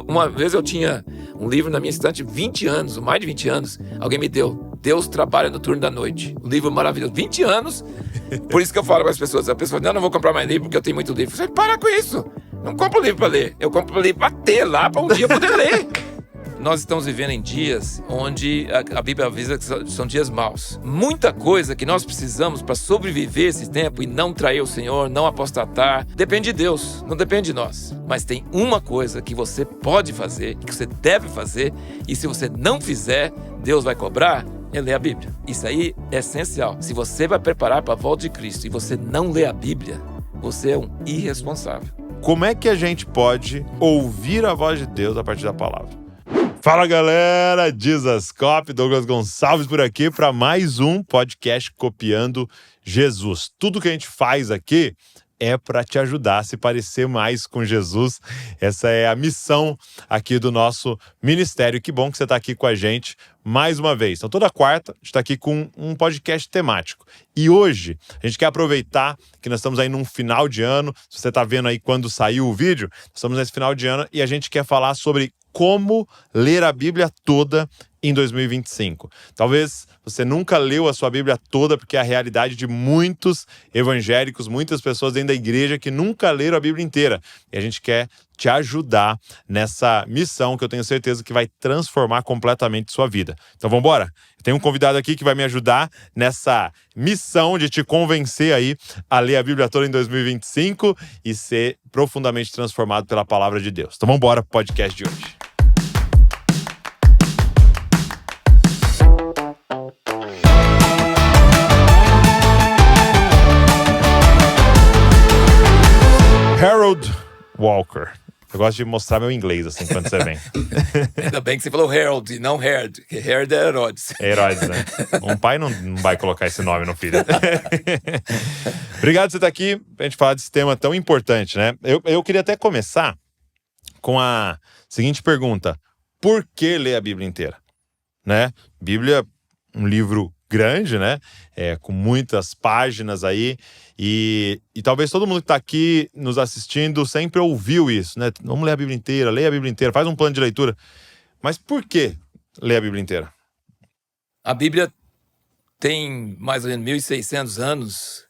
Uma vez eu tinha um livro na minha estante, 20 anos, mais de 20 anos, alguém me deu. Deus trabalha no turno da noite. Um livro maravilhoso. 20 anos. Por isso que eu falo para as pessoas. A pessoa fala, não vou comprar mais livro porque eu tenho muito livro. Eu falei, para com isso. Não compro livro para ler. Eu compro livro para ter lá, para um dia poder ler. Nós estamos vivendo em dias onde a Bíblia avisa que são dias maus. Muita coisa que nós precisamos para sobreviver esse tempo e não trair o Senhor, não apostatar, depende de Deus, não depende de nós. Mas tem uma coisa que você pode fazer, que você deve fazer, e se você não fizer, Deus vai cobrar, é ler a Bíblia. Isso aí é essencial. Se você vai preparar para a volta de Cristo e você não lê a Bíblia, você é um irresponsável. Como é que a gente pode ouvir a voz de Deus a partir da palavra? Fala galera, Dizascope, Douglas Gonçalves por aqui para mais um podcast Copiando Jesus. Tudo que a gente faz aqui é para te ajudar a se parecer mais com Jesus. Essa é a missão aqui do nosso ministério. Que bom que você está aqui com a gente mais uma vez. Então, toda quarta, a gente está aqui com um podcast temático. E hoje, a gente quer aproveitar que nós estamos aí num final de ano. Se você está vendo aí quando saiu o vídeo, estamos nesse final de ano e a gente quer falar sobre como ler a Bíblia toda em 2025. Talvez você nunca leu a sua Bíblia toda, porque é a realidade de muitos evangélicos, muitas pessoas dentro da igreja que nunca leram a Bíblia inteira. E a gente quer te ajudar nessa missão que eu tenho certeza que vai transformar completamente sua vida. Então vamos embora? Eu tenho um convidado aqui que vai me ajudar nessa missão de te convencer aí a ler a Bíblia toda em 2025 e ser profundamente transformado pela palavra de Deus. Então vamos embora pro podcast de hoje. Harold Walker. Eu gosto de mostrar meu inglês, assim, quando você vem. Ainda bem que você falou Harold e não Herod, porque Herod é Herodes. É Herodes, né? Um pai não vai colocar esse nome no filho. Obrigado por você estar aqui pra gente falar desse tema tão importante, né? Eu queria até começar com a seguinte pergunta. Por que ler a Bíblia inteira? Né? Bíblia, um livro grande, né? Com muitas páginas aí. E talvez todo mundo que está aqui nos assistindo sempre ouviu isso, né? Vamos ler a Bíblia inteira, leia a Bíblia inteira, faz um plano de leitura. Mas por que ler a Bíblia inteira? A Bíblia tem mais ou menos 1.600 anos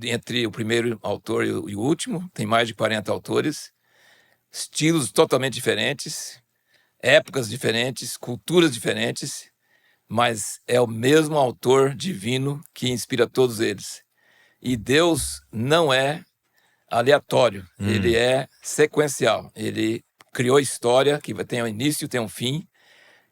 entre o primeiro autor e o último. Tem mais de 40 autores, estilos totalmente diferentes, épocas diferentes, culturas diferentes, mas é o mesmo autor divino que inspira todos eles. E Deus não é aleatório, ele é sequencial. Ele criou história que tem um início e tem um fim.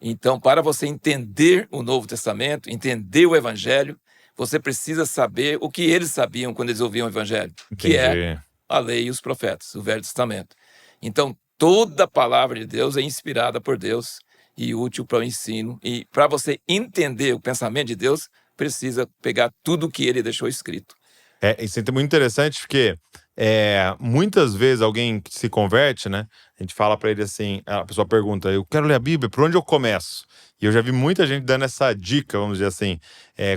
Então, para você entender o Novo Testamento, entender o Evangelho, você precisa saber o que eles sabiam quando eles ouviam o Evangelho, que é a lei e os profetas, o Velho Testamento. Então, toda a palavra de Deus é inspirada por Deus e útil para o ensino. E para você entender o pensamento de Deus, precisa pegar tudo o que ele deixou escrito. Isso é muito interessante porque muitas vezes alguém que se converte, né? A gente fala pra ele assim, a pessoa pergunta, eu quero ler a Bíblia, por onde eu começo? E eu já vi muita gente dando essa dica, vamos dizer assim,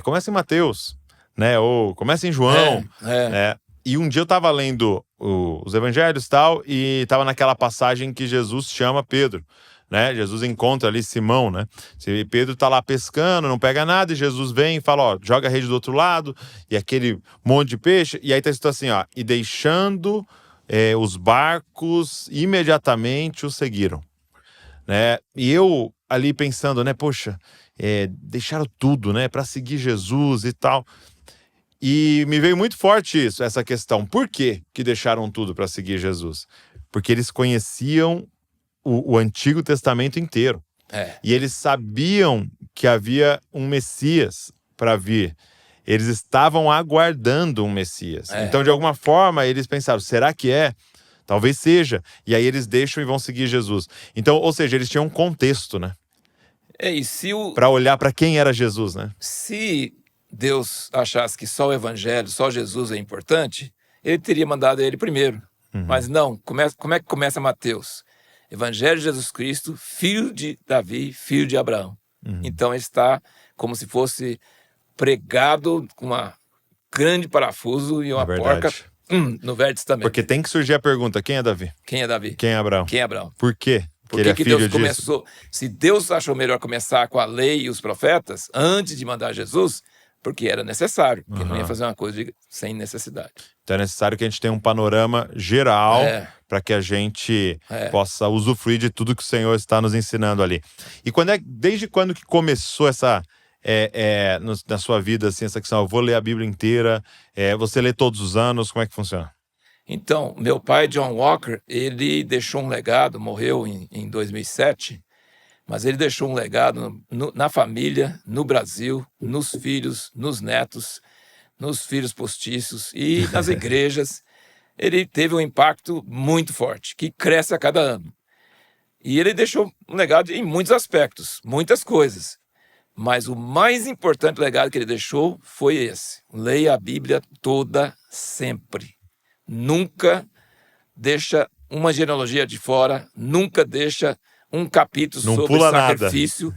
começa em Mateus, né? Ou começa em João. E um dia eu tava lendo os evangelhos e tal, e tava naquela passagem que Jesus chama Pedro. Né? Jesus encontra ali Simão, né? Pedro tá lá pescando, não pega nada, e Jesus vem e fala, ó, joga a rede do outro lado, e aquele monte de peixe, e aí tá escrito assim, ó, e deixando os barcos, imediatamente o seguiram, né? E eu ali pensando, né, poxa, deixaram tudo, né, para seguir Jesus e tal, e me veio muito forte isso, essa questão, por que deixaram tudo para seguir Jesus? Porque eles conheciam o Antigo Testamento inteiro. E eles sabiam que havia um Messias para vir. Eles estavam aguardando um Messias. Então, de alguma forma, eles pensaram, será que é? Talvez seja. E aí eles deixam e vão seguir Jesus. Então, ou seja, eles tinham um contexto, né? Para olhar para quem era Jesus, né? Se Deus achasse que só o Evangelho, só Jesus é importante, ele teria mandado ele primeiro. Mas não, como é que começa Mateus? Evangelho de Jesus Cristo, filho de Davi, filho de Abraão. Então ele está como se fosse pregado com uma grande parafuso e uma porca no Velho Testamento. Porque tem que surgir a pergunta, quem é Davi? Quem é Davi? Quem é Abraão? Quem é Abraão? Por quê? Por ele é que filho Deus disso. começou? Se Deus achou melhor começar com a lei e os profetas, antes de mandar Jesus, porque era necessário, porque não ia fazer uma coisa sem necessidade. Então é necessário que a gente tenha um panorama geral para que a gente possa usufruir de tudo que o Senhor está nos ensinando ali. E desde quando que começou essa na sua vida assim, essa questão? Eu vou ler a Bíblia inteira. Você lê todos os anos? Como é que funciona? Então, meu pai, John Walker, ele deixou um legado, morreu em 2007, mas ele deixou um legado na família, no Brasil, nos filhos, nos netos, nos filhos postiços e nas igrejas. Ele teve um impacto muito forte, que cresce a cada ano. E ele deixou um legado em muitos aspectos, muitas coisas. Mas o mais importante legado que ele deixou foi esse: leia a Bíblia toda, sempre. Nunca deixa uma genealogia de fora, nunca deixa um capítulo Não sobre pula sacrifício.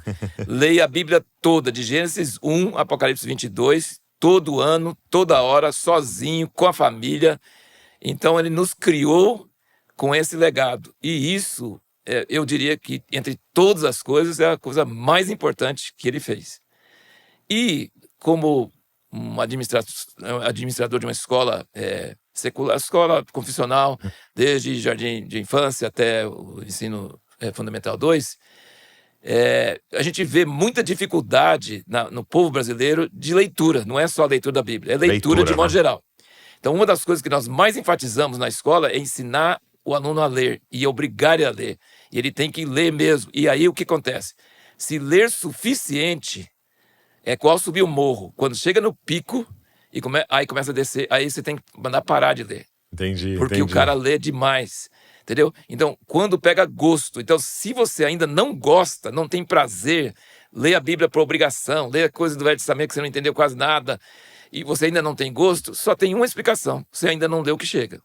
Leia a Bíblia toda, de Gênesis 1, Apocalipse 22, todo ano, toda hora, sozinho, com a família. Então ele nos criou com esse legado. E isso, eu diria que, entre todas as coisas, é a coisa mais importante que ele fez. E como um administrador de uma escola secular, escola confessional, desde jardim de infância até o ensino fundamental 2, a gente vê muita dificuldade no povo brasileiro de leitura. Não é só a leitura da Bíblia, é leitura de modo geral. Então, uma das coisas que nós mais enfatizamos na escola é ensinar o aluno a ler e obrigar ele a ler. E ele tem que ler mesmo. E aí o que acontece? Se ler suficiente, é qual subir o morro. Quando chega no pico, aí começa a descer, aí você tem que mandar parar de ler. Entendi. Porque o cara lê demais, entendeu? Então, quando pega gosto. Então, se você ainda não gosta, não tem prazer, lê a Bíblia por obrigação, lê a coisa do Velho Testamento que você não entendeu quase nada, e você ainda não tem gosto, só tem uma explicação: você ainda não leu o que chega.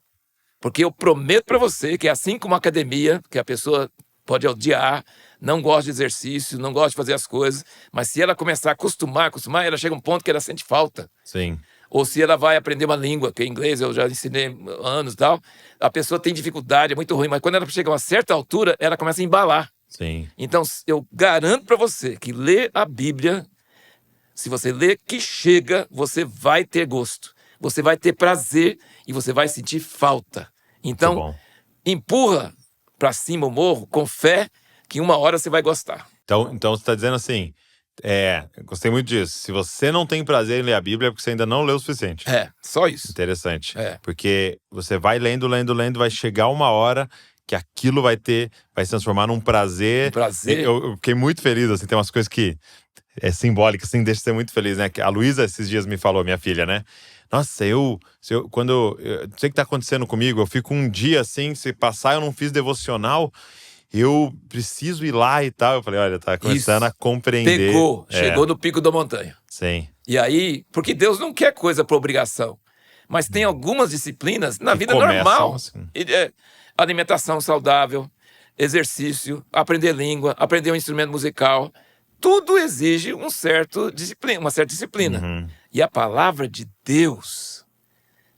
Porque eu prometo para você que, assim como a academia, que a pessoa pode odiar, não gosta de exercício, não gosta de fazer as coisas, mas se ela começar a acostumar, ela chega a um ponto que ela sente falta. Sim. Ou se ela vai aprender uma língua, que é inglês, eu já ensinei anos e tal, a pessoa tem dificuldade, é muito ruim, mas quando ela chega a uma certa altura, ela começa a embalar. Sim. Então, eu garanto para você que ler a Bíblia, se você ler que chega, você vai ter gosto, você vai ter prazer e você vai sentir falta. Então, empurra para cima o morro com fé, que uma hora você vai gostar. Então você está dizendo assim, gostei muito disso. Se você não tem prazer em ler a Bíblia, é porque você ainda não leu o suficiente. Só isso. Interessante. Porque você vai lendo, vai chegar uma hora que aquilo vai se transformar num prazer. Um prazer. Eu fiquei muito feliz, assim, tem umas coisas que é simbólica, assim, deixa de ser muito feliz, né? A Luísa esses dias me falou, minha filha, né? Nossa, quando eu não sei o que tá acontecendo comigo, eu fico um dia assim, se passar eu não fiz devocional, eu preciso ir lá e tal. Eu falei, olha, tá começando a compreender. Chegou no pico da montanha. Sim. E aí, porque Deus não quer coisa por obrigação, mas tem algumas disciplinas na vida normal. Assim. Alimentação saudável, exercício, aprender língua, aprender um instrumento musical. Tudo exige uma certa disciplina. Uhum. E a palavra de Deus,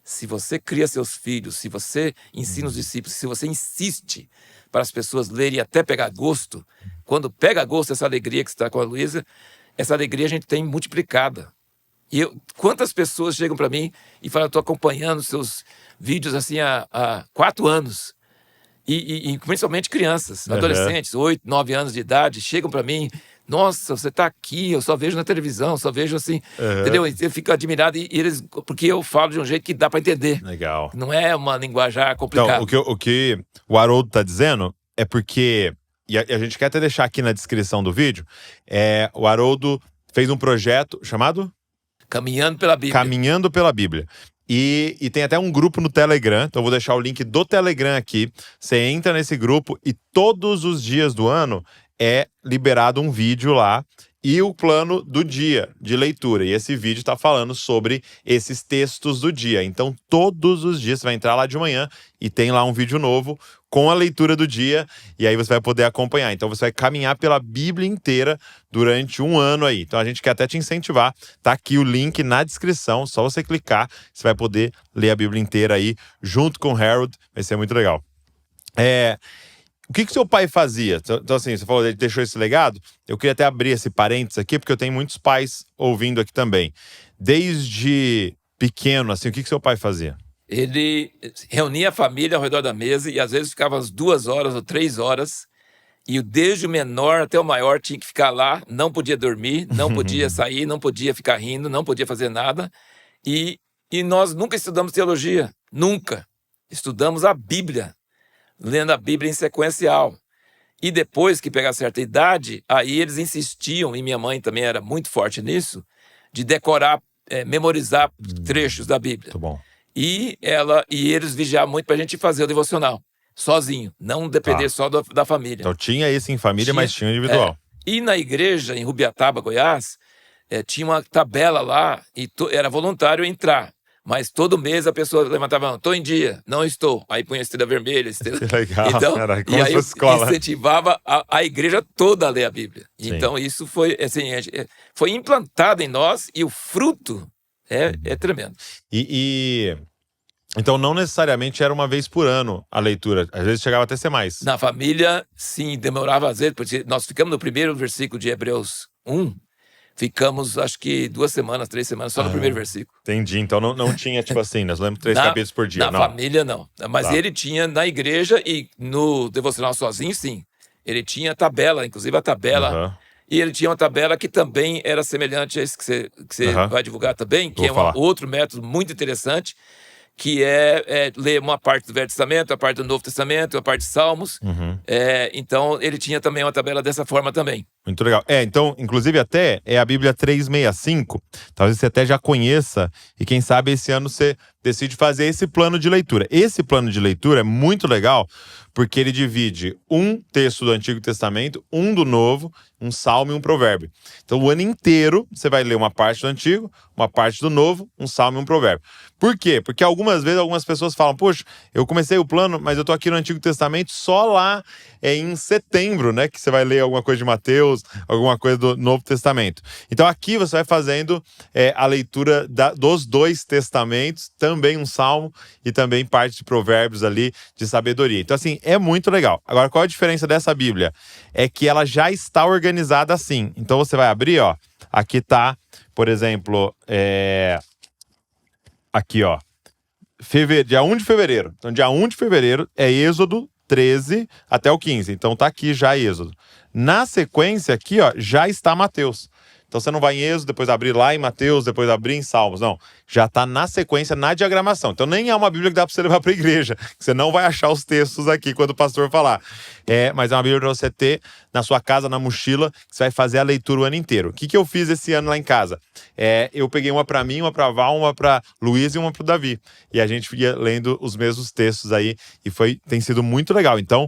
se você cria seus filhos, se você ensina os discípulos, se você insiste para as pessoas lerem e até pegar gosto, quando pega gosto, essa alegria que você está com a Luísa, essa alegria a gente tem multiplicada. E quantas pessoas chegam para mim e falam, estou acompanhando seus vídeos assim há 4 anos. E principalmente crianças, adolescentes, 8, 9 anos de idade, chegam para mim, nossa, você está aqui, eu só vejo na televisão, só vejo assim, entendeu? Eu fico admirado, porque eu falo de um jeito que dá para entender. Legal. Não é uma linguajar complicada. Então, o que o Haroldo está dizendo é porque, e a gente quer até deixar aqui na descrição do vídeo, o Haroldo fez um projeto chamado? Caminhando pela Bíblia. Caminhando pela Bíblia. E tem até um grupo no Telegram, então eu vou deixar o link do Telegram aqui. Você entra nesse grupo e todos os dias do ano é liberado um vídeo lá e o plano do dia de leitura. E esse vídeo está falando sobre esses textos do dia. Então, todos os dias você vai entrar lá de manhã e tem lá um vídeo novo com a leitura do dia, e aí você vai poder acompanhar. Então, você vai caminhar pela Bíblia inteira durante um ano aí. Então, a gente quer até te incentivar. Tá aqui o link na descrição, só você clicar, você vai poder ler a Bíblia inteira aí, junto com o Harold. Vai ser muito legal. o que seu pai fazia? Então, assim, você falou, ele deixou esse legado. Eu queria até abrir esse parênteses aqui, porque eu tenho muitos pais ouvindo aqui também. Desde pequeno, assim, o que seu pai fazia? Ele reunia a família ao redor da mesa e às vezes ficava umas 2 horas ou 3 horas. E desde o menor até o maior tinha que ficar lá, não podia dormir, não podia sair, não podia ficar rindo, não podia fazer nada. E nós nunca estudamos teologia, nunca. Estudamos a Bíblia, lendo a Bíblia em sequencial. E depois que pegar certa idade, aí eles insistiam, e minha mãe também era muito forte nisso, de decorar, memorizar trechos da Bíblia. Muito bom. E eles vigiavam muito para a gente fazer o devocional, sozinho, não depender só da família. Então tinha esse em família, mas tinha individual. E na igreja, em Rubiataba, Goiás, tinha uma tabela lá, e era voluntário entrar. Mas todo mês a pessoa levantava a mão, estou em dia, não estou. Aí punha a estrela vermelha. Que legal, então, cara, como e aí escola. incentivava a igreja toda a ler a Bíblia. Sim. Então isso foi, assim, foi implantado em nós e o fruto é tremendo. Então não necessariamente era uma vez por ano a leitura, às vezes chegava até a ser mais. Na família, sim, demorava às vezes, porque nós ficamos no primeiro versículo de Hebreus 1, ficamos acho que 2 semanas, 3 semanas, só no primeiro versículo. Entendi, então não tinha tipo assim, nós lemos 3 capítulos por dia. Na família não, mas ele tinha na igreja e no devocional sozinho, sim. Ele tinha tabela, inclusive a tabela, e ele tinha uma tabela que também era semelhante a esse que você vai divulgar também, que é outro método muito interessante, que é ler uma parte do Velho Testamento, a parte do Novo Testamento, a parte de Salmos. Então, ele tinha também uma tabela dessa forma também. Muito legal. Então, inclusive até é a Bíblia 365. Talvez você até já conheça e quem sabe esse ano você decide fazer esse plano de leitura. Esse plano de leitura é muito legal porque ele divide um texto do Antigo Testamento, um do Novo, um Salmo e um Provérbio. Então, o ano inteiro você vai ler uma parte do Antigo, uma parte do Novo, um Salmo e um Provérbio. Por quê? Porque algumas vezes algumas pessoas falam, poxa, eu comecei o plano, mas eu tô aqui no Antigo Testamento só lá em setembro, né? Que você vai ler alguma coisa de Mateus, alguma coisa do Novo Testamento. Então aqui você vai fazendo a leitura dos 2 testamentos, também um salmo e também parte de provérbios ali de sabedoria. Então assim, é muito legal. Agora, qual a diferença dessa Bíblia? É que ela já está organizada assim. Então você vai abrir, ó, aqui tá, por exemplo, aqui, ó, dia 1 de fevereiro. Então dia 1 de fevereiro é Êxodo 13 até o 15. Então tá aqui já Êxodo. Na sequência aqui, ó, já está Mateus. Então você não vai em Êxodo, depois abrir lá em Mateus, depois abrir em Salmos. Não, já está na sequência, na diagramação. Então nem é uma Bíblia que dá para você levar para a igreja. Você não vai achar os textos aqui quando o pastor falar. Mas é uma Bíblia para você ter na sua casa, na mochila, que você vai fazer a leitura o ano inteiro. O que eu fiz esse ano lá em casa? Eu peguei uma para mim, uma para Val, uma para Luiz e uma para o Davi. E a gente ia lendo os mesmos textos aí e tem sido muito legal. Então,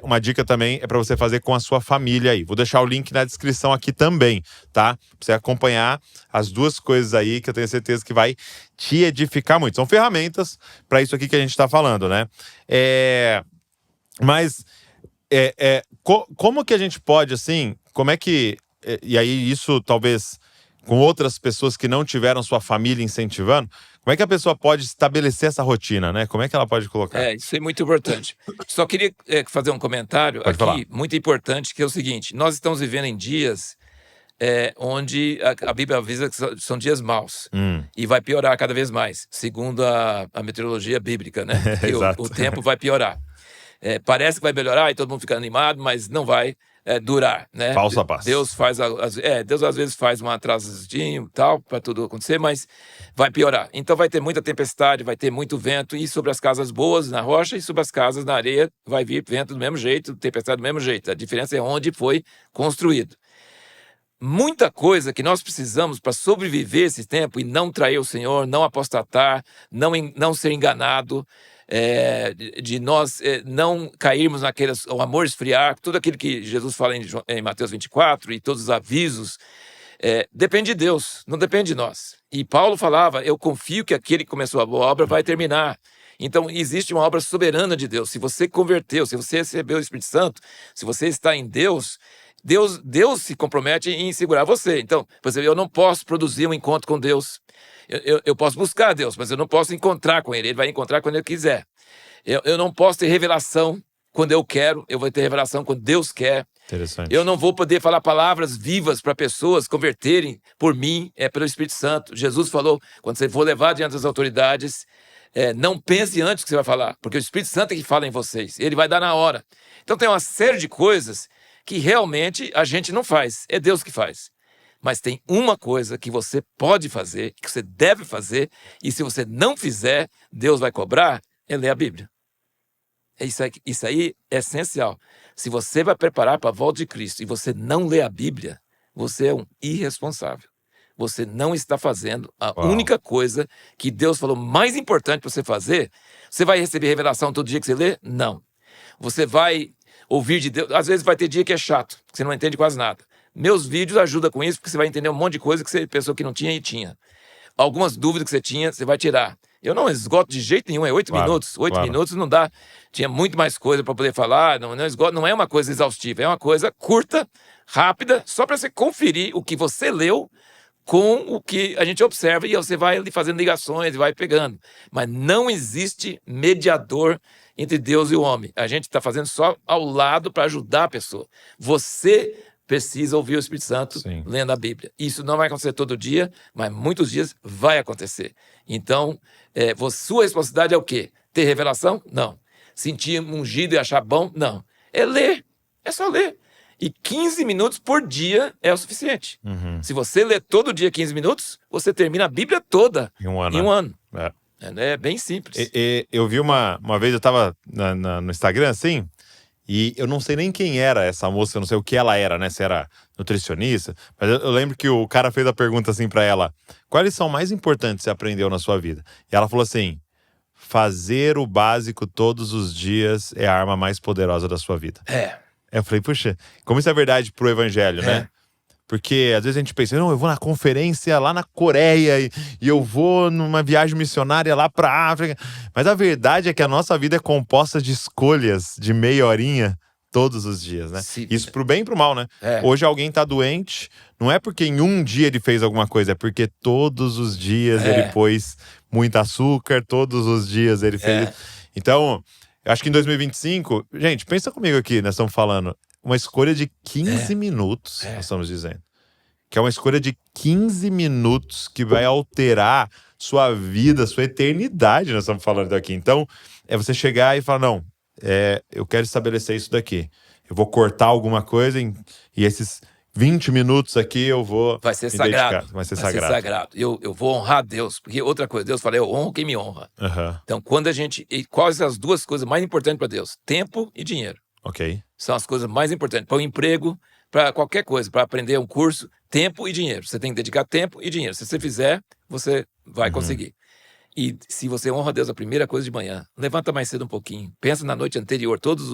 uma dica também é para você fazer com a sua família aí. Vou deixar o link na descrição aqui também, tá? Pra você acompanhar as 2 coisas aí que eu tenho certeza que vai te edificar muito. São ferramentas para isso aqui que a gente está falando, né? Mas como que a gente pode, assim, como é que... E aí isso talvez com outras pessoas que não tiveram sua família incentivando, como é que a pessoa pode estabelecer essa rotina, né? Como é que ela pode colocar? Isso é muito importante. Só queria fazer um comentário pode aqui, falar. Muito importante, que é o seguinte: nós estamos vivendo em dias onde a Bíblia avisa que são dias maus. E vai piorar cada vez mais, segundo a meteorologia bíblica, né? Que o tempo vai piorar. Parece que vai melhorar e todo mundo fica animado, mas não vai durar, né? Falsa paz. Deus às vezes faz um atrasozinho tal para tudo acontecer, mas vai piorar. Então vai ter muita tempestade, vai ter muito vento, e sobre as casas boas na rocha e sobre as casas na areia vai vir vento do mesmo jeito, tempestade do mesmo jeito. A diferença é onde foi construído. Muita coisa que nós precisamos para sobreviver esse tempo e não trair o Senhor, não apostatar, não ser enganado, de nós não cairmos o amor esfriar, tudo aquilo que Jesus fala em Mateus 24 e todos os avisos, depende de Deus, não depende de nós. E Paulo falava, eu confio que aquele que começou a boa obra vai terminar. Então existe uma obra soberana de Deus. Se você converteu, se você recebeu o Espírito Santo, se você está em Deus se compromete em segurar você. Então, por exemplo, eu não posso produzir um encontro com Deus. Eu posso buscar Deus, mas eu não posso encontrar com Ele. Ele vai encontrar quando Ele quiser. Eu não posso ter revelação quando eu quero, eu vou ter revelação quando Deus quer. Interessante. Eu não vou poder falar palavras vivas para pessoas converterem por mim, pelo Espírito Santo. Jesus falou, quando você for levar diante das autoridades, não pense antes que você vai falar, porque o Espírito Santo é que fala em vocês, ele vai dar na hora. Então tem uma série de coisas que realmente a gente não faz, é Deus que faz. Mas tem uma coisa que você pode fazer, que você deve fazer, e se você não fizer, Deus vai cobrar, é ler a Bíblia. Isso aí é essencial. Se você vai preparar para a volta de Cristo e você não lê a Bíblia, você é um irresponsável. Você não está fazendo a única coisa que Deus falou mais importante para você fazer. Você vai receber revelação todo dia que você lê? Não. Você vai ouvir de Deus. Às vezes vai ter dia que é chato, que você não entende quase nada. Meus vídeos ajudam com isso, porque você vai entender um monte de coisa que você pensou que não tinha e tinha. Algumas dúvidas que você tinha, você vai tirar. Eu não esgoto de jeito nenhum, é 8 minutos. 8 minutos não dá. Tinha muito mais coisa para poder falar, não esgoto, não é uma coisa exaustiva, é uma coisa curta, rápida, só para você conferir o que você leu com o que a gente observa, e você vai ali fazendo ligações e vai pegando. Mas não existe mediador entre Deus e o homem. A gente está fazendo só ao lado para ajudar a pessoa. Você precisa ouvir o Espírito Santo lendo a Bíblia. Isso não vai acontecer todo dia, mas muitos dias vai acontecer. Então, sua responsabilidade é o quê? Ter revelação? Não. Sentir ungido e achar bom? Não. É ler. É só ler. E 15 minutos por dia é o suficiente. Se você ler todo dia 15 minutos, você termina a Bíblia toda em um ano. É bem simples. Eu vi uma vez, eu estava no Instagram assim, e eu não sei nem quem era essa moça, eu não sei o que ela era, né? Se era nutricionista. Mas eu lembro que o cara fez a pergunta assim pra ela: qual lição mais importante você aprendeu na sua vida? E ela falou assim: fazer o básico todos os dias é a arma mais poderosa da sua vida. Eu falei, puxa, como isso é verdade pro evangelho, né? Porque às vezes a gente pensa, não, eu vou na conferência lá na Coreia e eu vou numa viagem missionária lá pra África. Mas a verdade é que a nossa vida é composta de escolhas de meia horinha todos os dias, né? Isso pro bem e pro mal, né? Hoje alguém tá doente, não é porque em um dia ele fez alguma coisa, é porque todos os dias ele pôs muito açúcar, todos os dias ele fez... Então, eu acho que em 2025... Gente, pensa comigo aqui, nós estamos falando... Uma escolha de 15 minutos, nós estamos dizendo. Que é uma escolha de 15 minutos que vai alterar sua vida, sua eternidade, nós estamos falando daqui. Então, é você chegar e falar, não, eu quero estabelecer isso daqui. Eu vou cortar alguma coisa e esses 20 minutos aqui eu vou vai ser sagrado. Vai ser sagrado. Eu vou honrar Deus. Porque outra coisa, Deus fala, eu honro quem me honra. Então, quando a gente... Quais são as duas coisas mais importantes para Deus? Tempo e dinheiro. São as coisas mais importantes. Para o emprego, para qualquer coisa, para aprender um curso, tempo e dinheiro. Você tem que dedicar tempo e dinheiro. Se você fizer, você vai conseguir. E se você honra a Deus a primeira coisa de manhã, levanta mais cedo um pouquinho, pensa na noite anterior. Todos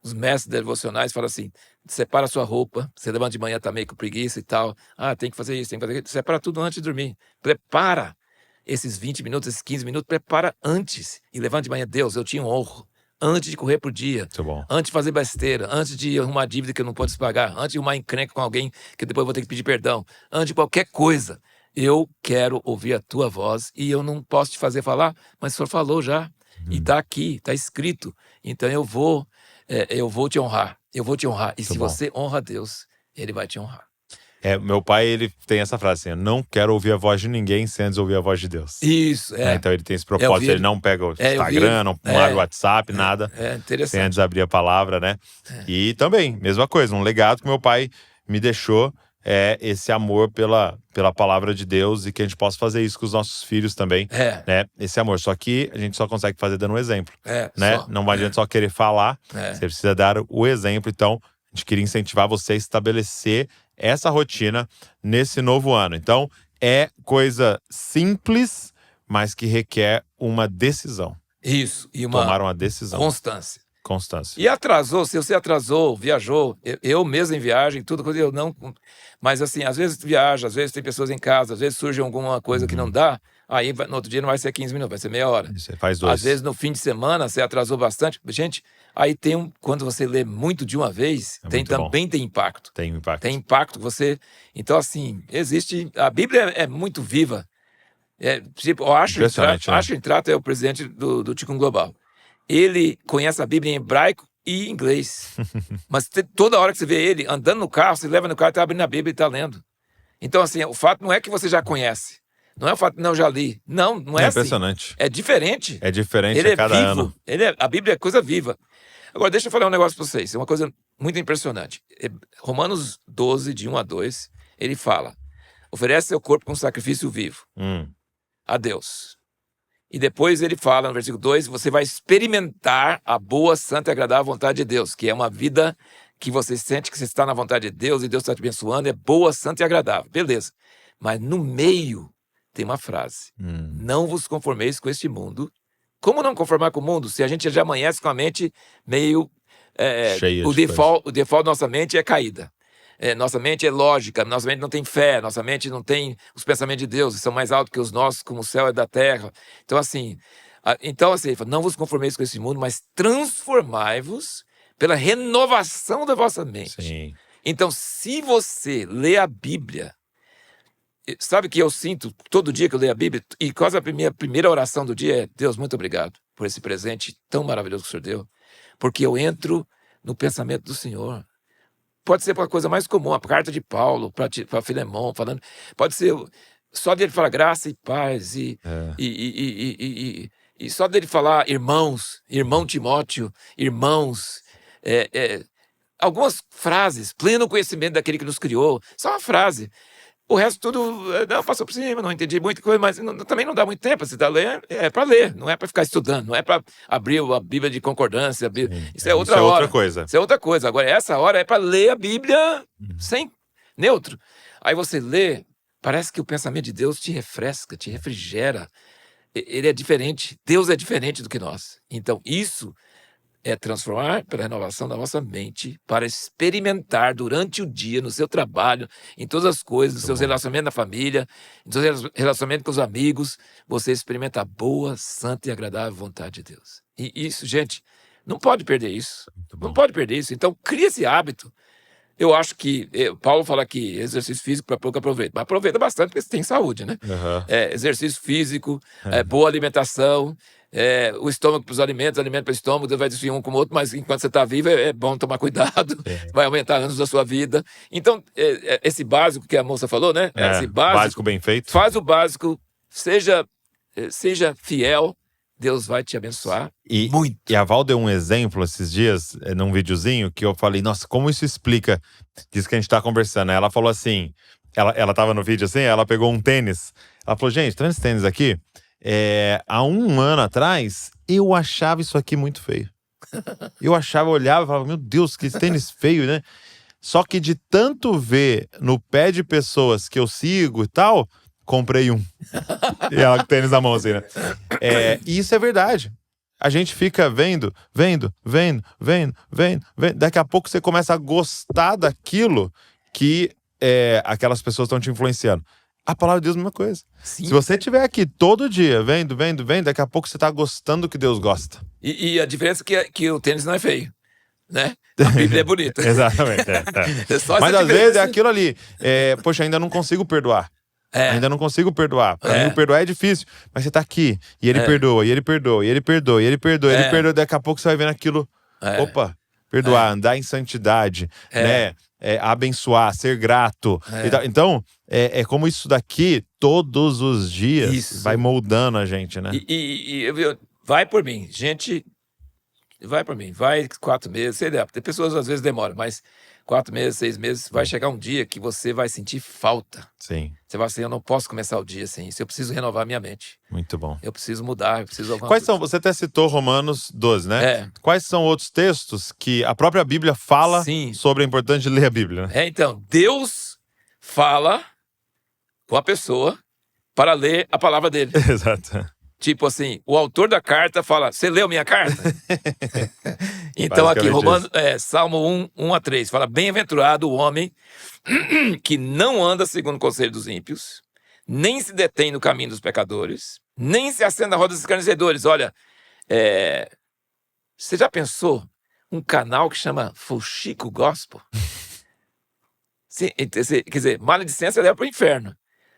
os mestres devocionais falam assim, separa a sua roupa, você levanta de manhã, tá meio com preguiça e tal. Tem que fazer isso, tem que fazer aquilo. Separa tudo antes de dormir. Prepara esses 20 minutos, esses 15 minutos, prepara antes. E levanta de manhã, Deus, eu te honro. Antes de correr pro dia, antes de fazer besteira, antes de arrumar dívida que eu não posso pagar, antes de arrumar encrenca com alguém que depois eu vou ter que pedir perdão, antes de qualquer coisa, eu quero ouvir a tua voz e eu não posso te fazer falar, mas o Senhor falou já, e tá aqui, tá escrito, então eu vou te honrar, e se você honra a Deus, Ele vai te honrar. Meu pai, ele tem essa frase assim, eu não quero ouvir a voz de ninguém sem antes ouvir a voz de Deus. Isso, Então ele tem esse propósito, ele não pega o Instagram, não abre o WhatsApp, nada, sem antes abrir a palavra, né? E também, mesma coisa, um legado que meu pai me deixou é esse amor pela palavra de Deus e que a gente possa fazer isso com os nossos filhos também, né? Esse amor, só que a gente só consegue fazer dando um exemplo, né? Não adianta só querer falar, você precisa dar o exemplo, então a gente queria incentivar você a estabelecer essa rotina nesse novo ano. Então, é coisa simples, mas que requer uma decisão. Isso, e tomar uma decisão. Constância. E atrasou, se você atrasou, viajou, eu mesmo em viagem, tudo, eu não... Mas assim, às vezes viaja, às vezes tem pessoas em casa, às vezes surge alguma coisa que não dá, aí no outro dia não vai ser 15 minutos, vai ser meia hora. Você faz 2. Às vezes no fim de semana você atrasou bastante. Gente, aí quando você lê muito de uma vez, também tem impacto. Tem impacto. Tem impacto, Então assim, a Bíblia é muito viva. Tipo, o Ashwin Tratt é o presidente do Tikkun Global. Ele conhece a Bíblia em hebraico e inglês. Mas toda hora que você vê ele andando no carro, você leva no carro, está abrindo a Bíblia e está lendo. Então, assim, o fato não é que você já conhece. Não é o fato, não, eu já li. Não, não é assim. Impressionante. É diferente. É diferente Ele a cada vivo. ano. A Bíblia é coisa viva. Agora, deixa eu falar um negócio para vocês. É uma coisa muito impressionante. Romanos 12, de 1 a 2, ele fala: oferece seu corpo como sacrifício vivo a Deus. E depois ele fala, no versículo 2, você vai experimentar a boa, santa e agradável vontade de Deus, que é uma vida que você sente que você está na vontade de Deus e Deus está te abençoando, é boa, santa e agradável. Beleza. Mas no meio tem uma frase: não vos conformeis com este mundo. Como não conformar com o mundo se a gente já amanhece com a mente meio... cheia o de default da nossa mente é caída. Nossa mente é lógica, nossa mente não tem fé, nossa mente não tem os pensamentos de Deus, são mais altos que os nossos, como o céu é da terra. Então assim, ele fala, não vos conformeis com esse mundo, mas transformai-vos pela renovação da vossa mente. Sim. Então, se você lê a Bíblia, sabe o que eu sinto todo dia que eu leio a Bíblia? E quase a minha primeira oração do dia é: Deus, muito obrigado por esse presente tão maravilhoso que o Senhor deu, porque eu entro no pensamento do Senhor. Pode ser para a coisa mais comum, a carta de Paulo para Filemão, falando. Pode ser só dele falar graça e paz, e só dele falar irmãos, irmão Timóteo, irmãos. Algumas frases, pleno conhecimento daquele que nos criou, só uma frase. O resto tudo, não, passou por cima, não entendi muita coisa, mas também não dá muito tempo. Você está lendo, é para ler, não é para ficar estudando, não é para abrir a Bíblia de concordância. Isso é outra hora. Outra coisa. Isso é outra coisa. Agora, essa hora é para ler a Bíblia sem neutro. Aí você lê, parece que o pensamento de Deus te refresca, te refrigera. Ele é diferente, Deus é diferente do que nós. Então, isso é transformar pela renovação da nossa mente para experimentar durante o dia, no seu trabalho, em todas as coisas, nos seus relacionamentos na família, nos seus relacionamentos com os amigos, você experimenta a boa, santa e agradável vontade de Deus. E isso, gente, não pode perder isso. Não pode perder isso. Então, cria esse hábito. Eu acho que, Paulo fala que exercício físico para pouco aproveita, mas aproveita bastante porque você tem saúde, né? Exercício físico, boa alimentação, o estômago para os alimentos, alimento para o estômago, Deus vai destruir um com o outro, mas enquanto você está vivo é bom tomar cuidado, vai aumentar anos da sua vida. Então, esse básico que a moça falou, né? Esse básico bem feito. Faz o básico, seja fiel, Deus vai te abençoar muito. E a Val deu um exemplo esses dias, num videozinho, que eu falei, nossa, como isso explica disso que a gente tá conversando. Ela falou assim, ela tava no vídeo assim, ela pegou um tênis. Ela falou, gente, tá vendo esse tênis aqui? Há um ano atrás, eu achava isso aqui muito feio. Eu olhava e falava, meu Deus, que tênis feio, né? Só que de tanto ver no pé de pessoas que eu sigo e tal, comprei um. E ela com tênis na mão assim, né? E isso é verdade. A gente fica vendo. Daqui a pouco você começa a gostar daquilo que aquelas pessoas estão te influenciando. A palavra de Deus é a mesma coisa. Sim. Se você estiver aqui todo dia, vendo, daqui a pouco você está gostando do que Deus gosta. E a diferença é que o tênis não é feio, né? A Bíblia é bonita. Exatamente. Mas às vezes é aquilo ali. Poxa, ainda não consigo perdoar. Ainda não consigo perdoar. Pra mim, perdoar é difícil. Mas você tá aqui, e ele perdoa, e ele perdoa, e ele perdoa, e ele perdoa, ele perdoa. Daqui a pouco você vai vendo aquilo. Opa, perdoar, andar em santidade, né? Abençoar, ser grato. E tal. Então, como isso daqui, todos os dias, vai moldando a gente, né? E vai por mim, gente. Vai por mim, vai 4 meses, sei lá. Tem pessoas às vezes demoram, mas 4 meses, 6 meses, vai chegar um dia que você vai sentir falta. Sim. Você vai assim, eu não posso começar o dia sem isso, eu preciso renovar minha mente. Muito bom. Eu preciso mudar, eu preciso... Você até citou Romanos 12, né? Quais são outros textos que a própria Bíblia fala sobre a importância de ler a Bíblia? Né? Então, Deus fala com a pessoa para ler a palavra dele. Exato. Tipo assim, o autor da carta fala, você leu minha carta? Então aqui, Salmo 1 a 3, fala, bem-aventurado o homem que não anda segundo o conselho dos ímpios, nem se detém no caminho dos pecadores, nem se assenta na roda dos escarnecedores. Olha, você já pensou canal que chama Fuxico Gospel? Quer dizer, maledicência leva para o inferno.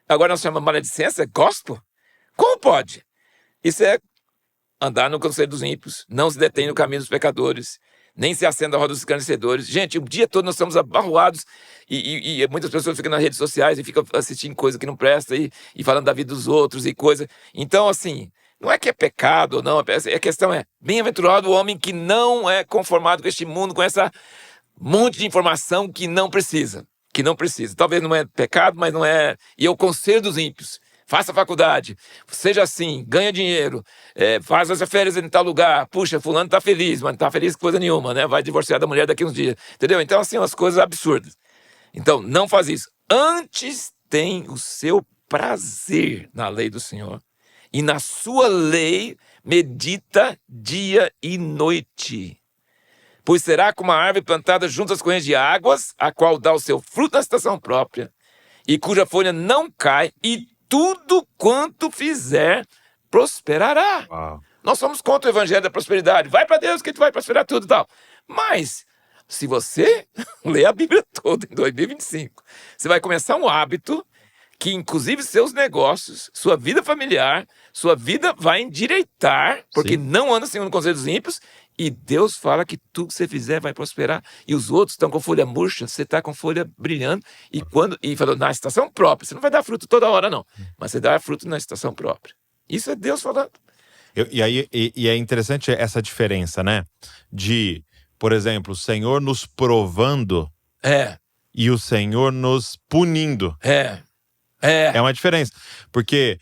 Agora nós chamamos maledicência gospel? Como pode? Isso é andar no conselho dos ímpios, não se detém no caminho dos pecadores, nem se acenda a roda dos escarnecedores. Gente, o dia todo nós estamos abarroados e muitas pessoas ficam nas redes sociais e ficam assistindo coisa que não presta e falando da vida dos outros e coisa. Então, assim, não é que é pecado ou não, a questão é, bem-aventurado o homem que não é conformado com este mundo, com essa monte de informação que não precisa. Talvez não é pecado, mas não é... E é o conselho dos ímpios. Faça faculdade, seja assim, ganha dinheiro, faz as férias em tal lugar. Puxa, fulano tá feliz, mas não tá feliz com coisa nenhuma, né? Vai divorciar da mulher daqui uns dias, entendeu? Então, assim, umas coisas absurdas. Então, não faz isso. Antes tem o seu prazer na lei do Senhor. E na sua lei medita dia e noite. Pois será como uma árvore plantada junto às correntes de águas, a qual dá o seu fruto na estação própria, e cuja folha não cai, e tudo quanto fizer prosperará. Uau. Nós somos contra o evangelho da prosperidade. Vai para Deus que tu vai prosperar tudo e tal. Mas, se você ler a Bíblia toda em 2025, você vai começar um hábito que, inclusive, seus negócios, sua vida familiar, sua vida vai endireitar, porque Sim. não anda segundo o conselho dos ímpios, e Deus fala que tudo que você fizer vai prosperar. E os outros estão com folha murcha, você está com folha brilhando. E falou, na estação própria. Você não vai dar fruto toda hora, não. Mas você dá fruto na estação própria. Isso é Deus falando. E é interessante essa diferença, né? De, por exemplo, o Senhor nos provando e o Senhor nos punindo. É uma diferença. Porque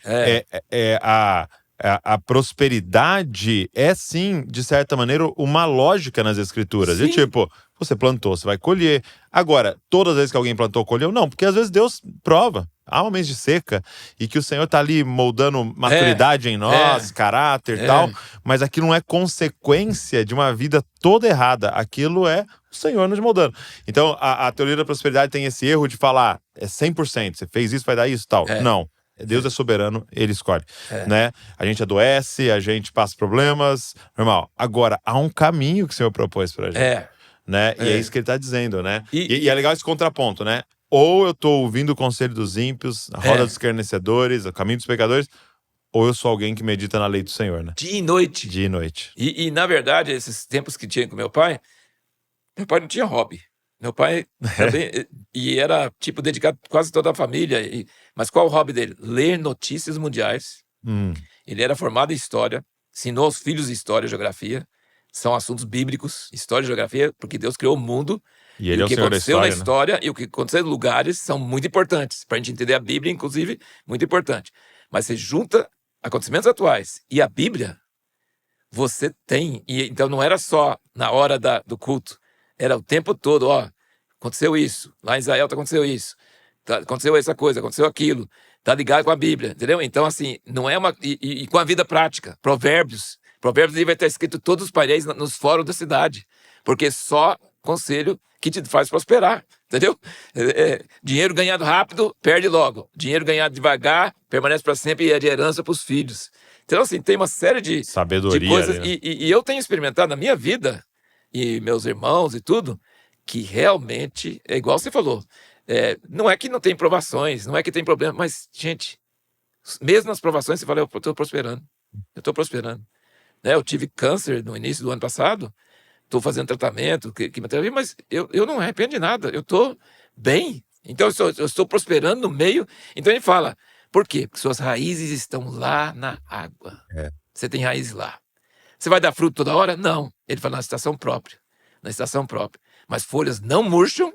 a prosperidade é, sim, de certa maneira, uma lógica nas escrituras. Sim. De tipo, você plantou, você vai colher. Agora, todas as vezes que alguém plantou, colheu? Não, porque às vezes Deus prova. Há momentos de seca e que o Senhor tá ali moldando maturidade em nós, caráter e tal. Mas aquilo não é consequência de uma vida toda errada. Aquilo é o Senhor nos moldando. Então, a teoria da prosperidade tem esse erro de falar, é 100%, você fez isso, vai dar isso e tal. Não. Deus é soberano, ele escolhe, né? A gente adoece, a gente passa problemas, normal. Agora, há um caminho que o Senhor propôs pra gente, né? E é isso que ele tá dizendo, né? E é legal esse contraponto, né? Ou eu tô ouvindo o conselho dos ímpios, a roda dos escarnecedores, o caminho dos pecadores, ou eu sou alguém que medita na lei do Senhor, né? Dia e noite. Dia e noite. E na verdade, esses tempos que tinha com meu pai não tinha hobby. Meu pai também, e era tipo dedicado a quase toda a família. Mas qual o hobby dele? Ler notícias mundiais. Ele era formado em história, ensinou aos filhos história e geografia. São assuntos bíblicos, história e geografia, porque Deus criou o mundo. E ele é o que o Senhor da aconteceu na história, história e o que aconteceu em lugares são muito importantes. Para a gente entender a Bíblia, inclusive, muito importante. Mas você junta acontecimentos atuais e a Bíblia, você tem. E então não era só na hora do culto, era o tempo todo, ó. Aconteceu isso, lá em Israel aconteceu isso, aconteceu essa coisa, aconteceu aquilo, tá ligado com a Bíblia, entendeu? Então, assim, não é uma... E com a vida prática, Provérbios ali vai estar escrito todos os painéis nos fóruns da cidade, porque só conselho que te faz prosperar, entendeu? Dinheiro ganhado rápido, perde logo. Dinheiro ganhado devagar, permanece para sempre e é de herança para os filhos. Então, assim, tem uma série de coisas, ali, né? e eu tenho experimentado na minha vida, e meus irmãos e tudo, que realmente, é igual você falou, não é que não tem provações, não é que tem problema, mas, gente, mesmo nas provações, você fala, eu estou prosperando. Né? Eu tive câncer no início do ano passado, estou fazendo tratamento, quimioterapia, mas eu não arrependo de nada, eu estou bem. Então, eu estou prosperando no meio. Então, ele fala, por quê? Porque suas raízes estão lá na água. Você tem raízes lá. Você vai dar fruto toda hora? Não. Ele fala, na estação própria. Mas folhas não murcham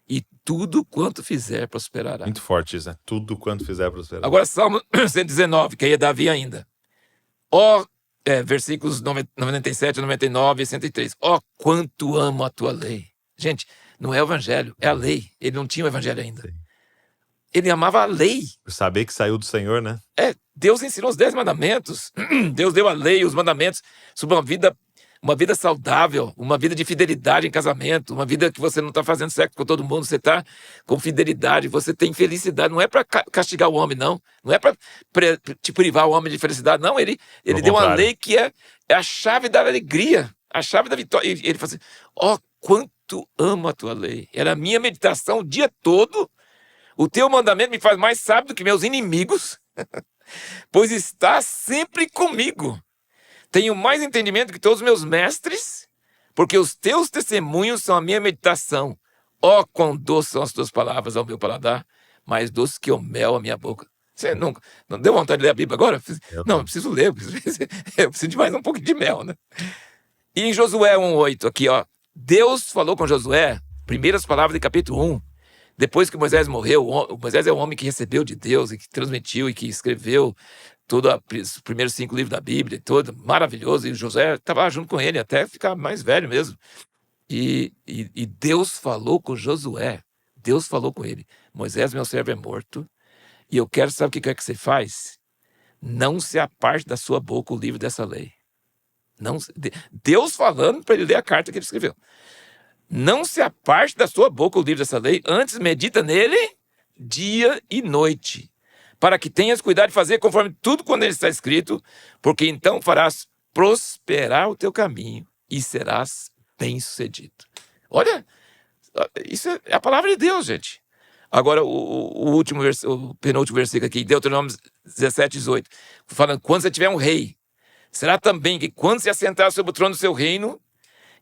e tudo quanto fizer prosperará. Muito forte isso, né? Tudo quanto fizer prosperará. Agora, Salmo 119, que aí é Davi ainda. Versículos 97, 99 e 103. Quanto amo a tua lei. Gente, não é o evangelho, é a lei. Ele não tinha o evangelho ainda. Sim. Ele amava a lei. Por saber que saiu do Senhor, né? Deus ensinou os 10 mandamentos. Deus deu a lei, os mandamentos sobre uma vida saudável, uma vida de fidelidade em casamento, uma vida que você não está fazendo sexo com todo mundo, você está com fidelidade, você tem felicidade. Não é para castigar o homem, não. Não é para te privar o homem de felicidade, não. Ele deu uma lei que é a chave da alegria, a chave da vitória. E ele fala assim, quanto amo a tua lei. Era a minha meditação o dia todo. O teu mandamento me faz mais sábio do que meus inimigos, pois está sempre comigo. Tenho mais entendimento que todos os meus mestres, porque os teus testemunhos são a minha meditação. Ó, quão doces são as tuas palavras ao meu paladar, mais doces que o mel à minha boca. Você não deu vontade de ler a Bíblia agora? Não, eu preciso ler, eu preciso de mais um pouquinho de mel, né? E em Josué 1:8, aqui, ó, Deus falou com Josué, primeiras palavras do capítulo 1, depois que Moisés morreu. Moisés é o homem que recebeu de Deus e que transmitiu e que escreveu todos os primeiros 5 livros da Bíblia, todo maravilhoso, e Josué estava lá junto com ele, até ficar mais velho mesmo. E Deus falou com Josué, Deus falou com ele, Moisés, meu servo, é morto, e eu quero, sabe o que é que você faz? Não se aparte da sua boca o livro dessa lei. Não, Deus falando para ele ler a carta que ele escreveu. Não se aparte da sua boca o livro dessa lei, antes medita nele dia e noite, para que tenhas cuidado de fazer conforme tudo quando ele está escrito, porque então farás prosperar o teu caminho e serás bem-sucedido. Olha, isso é a palavra de Deus, gente. Agora, o penúltimo versículo aqui, Deuteronômio 17:18, falando, quando você tiver um rei, será também que quando se assentar sobre o trono do seu reino,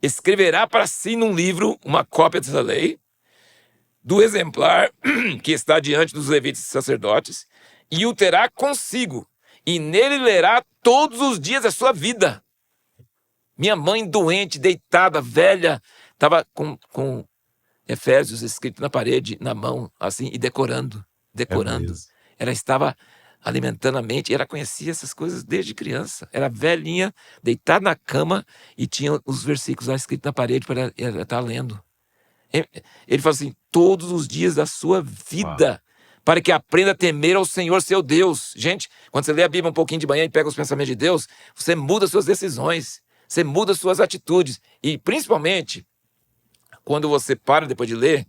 escreverá para si num livro uma cópia dessa lei, do exemplar que está diante dos levitas e sacerdotes, e o terá consigo, e nele lerá todos os dias da sua vida. Minha mãe doente, deitada, velha, estava com Efésios escrito na parede, na mão, assim, e decorando. Ela estava alimentando a mente, e ela conhecia essas coisas desde criança. Era velhinha, deitada na cama, e tinha os versículos lá escritos na parede para ela estar lendo. Ele fala assim, todos os dias da sua vida, para que aprenda a temer ao Senhor seu Deus. Gente, quando você lê a Bíblia um pouquinho de manhã e pega os pensamentos de Deus, você muda suas decisões, você muda suas atitudes, e principalmente, quando você para depois de ler,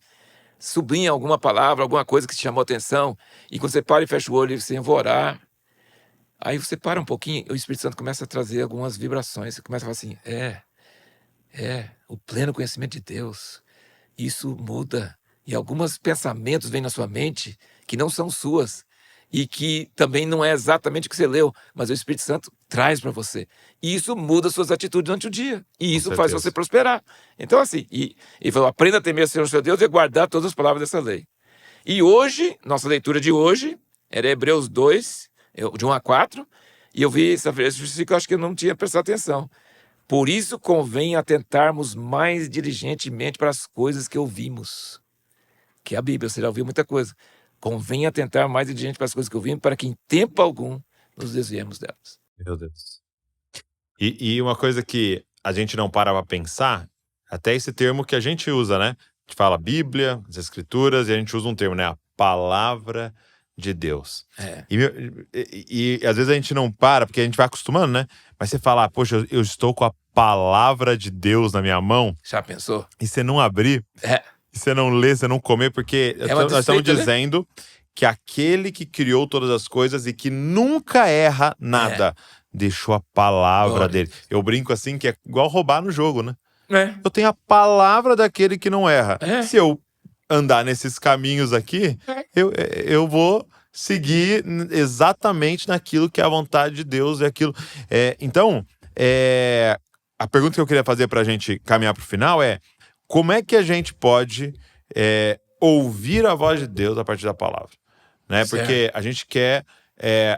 sublinha alguma palavra, alguma coisa que te chamou a atenção, e quando você para e fecha o olho e você vou orar, aí você para um pouquinho, o Espírito Santo começa a trazer algumas vibrações, você começa a falar assim, o pleno conhecimento de Deus, isso muda, e alguns pensamentos vêm na sua mente que não são suas, e que também não é exatamente o que você leu, mas o Espírito Santo traz para você. E isso muda suas atitudes durante o dia. E isso faz você prosperar. Então, assim, e falou, aprenda a temer o Senhor seu Deus e guardar todas as palavras dessa lei. E hoje, nossa leitura de hoje, era Hebreus 2, de 1-4, e eu vi esse versículo, acho que eu não tinha prestado atenção. Por isso convém atentarmos mais diligentemente para as coisas que ouvimos. Que é a Bíblia, você já ouviu muita coisa. Convém atentar mais diligente para as coisas que ouvimos, para que em tempo algum nos desviemos delas. Meu Deus. E uma coisa que a gente não para pensar, até esse termo que a gente usa, né? A gente fala Bíblia, as Escrituras, e a gente usa um termo, né? A palavra de Deus. E às vezes a gente não para, porque a gente vai acostumando, né? Mas você fala, poxa, eu estou com a palavra de Deus na minha mão. Já pensou? E você não abrir... E você não ler, você não comer, porque nós estamos dizendo que aquele que criou todas as coisas e que nunca erra nada, deixou a palavra dele. Eu brinco assim que é igual roubar no jogo, né? Eu tenho a palavra daquele que não erra. Se eu andar nesses caminhos aqui, eu vou seguir exatamente naquilo que é a vontade de Deus. Então, a pergunta que eu queria fazer pra gente caminhar pro final é: como é que a gente pode ouvir a voz de Deus a partir da palavra? Né? Porque a gente quer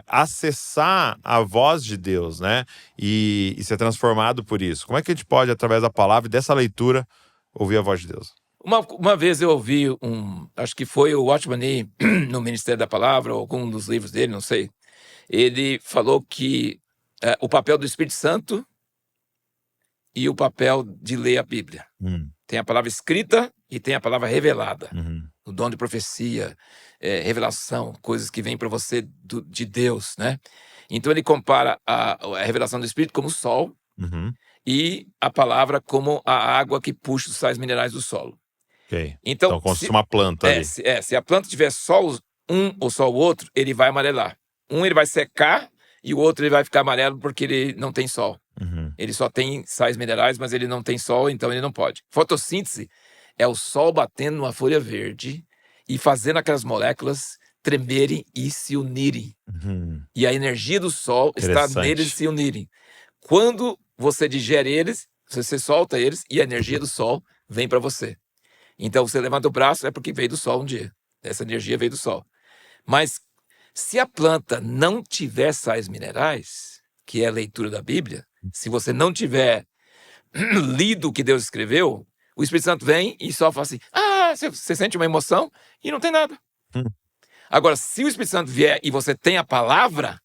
acessar a voz de Deus, né? E ser transformado por isso. Como é que a gente pode, através da palavra e dessa leitura, ouvir a voz de Deus? Uma vez eu ouvi acho que foi o Watchman Nee, no Ministério da Palavra, ou algum dos livros dele, não sei. Ele falou que o papel do Espírito Santo e o papel de ler a Bíblia. Tem a palavra escrita e tem a palavra revelada. O dom de profecia, revelação, coisas que vêm para você de Deus, né? Então ele compara a revelação do Espírito como o sol e a palavra como a água que puxa os sais minerais do solo. Então como se fosse uma planta ali. Se a planta tiver só um ou só o outro, ele vai amarelar. Um ele vai secar e o outro ele vai ficar amarelo porque ele não tem sol. Ele só tem sais minerais, mas ele não tem sol, então ele não pode. Fotossíntese é o sol batendo numa folha verde e fazendo aquelas moléculas tremerem e se unirem. E a energia do sol está neles se unirem. Quando você digere eles, Você solta eles e a energia do sol vem para você. Então você levanta o braço é porque veio do sol um dia. Essa energia veio do sol. Mas se a planta não tiver sais minerais, que é a leitura da Bíblia, se você não tiver lido o que Deus escreveu, o Espírito Santo vem e só fala assim, você sente uma emoção e não tem nada. Agora, se o Espírito Santo vier e você tem a palavra,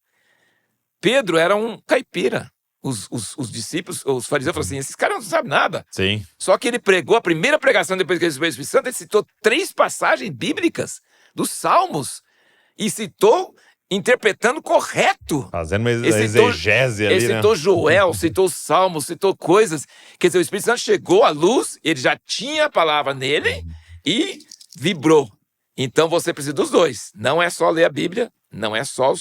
Pedro era um caipira. Os discípulos, os fariseus falaram assim, esses caras não sabem nada. Sim. Só que ele pregou a primeira pregação depois que ele recebeu o Espírito Santo, ele citou 3 passagens bíblicas dos Salmos e citou interpretando correto. Fazendo uma exegese ali, ele citou Joel, citou Salmos, citou coisas. Quer dizer, o Espírito Santo chegou à luz, ele já tinha a palavra nele e vibrou. Então você precisa dos dois. Não é só ler a Bíblia, não é só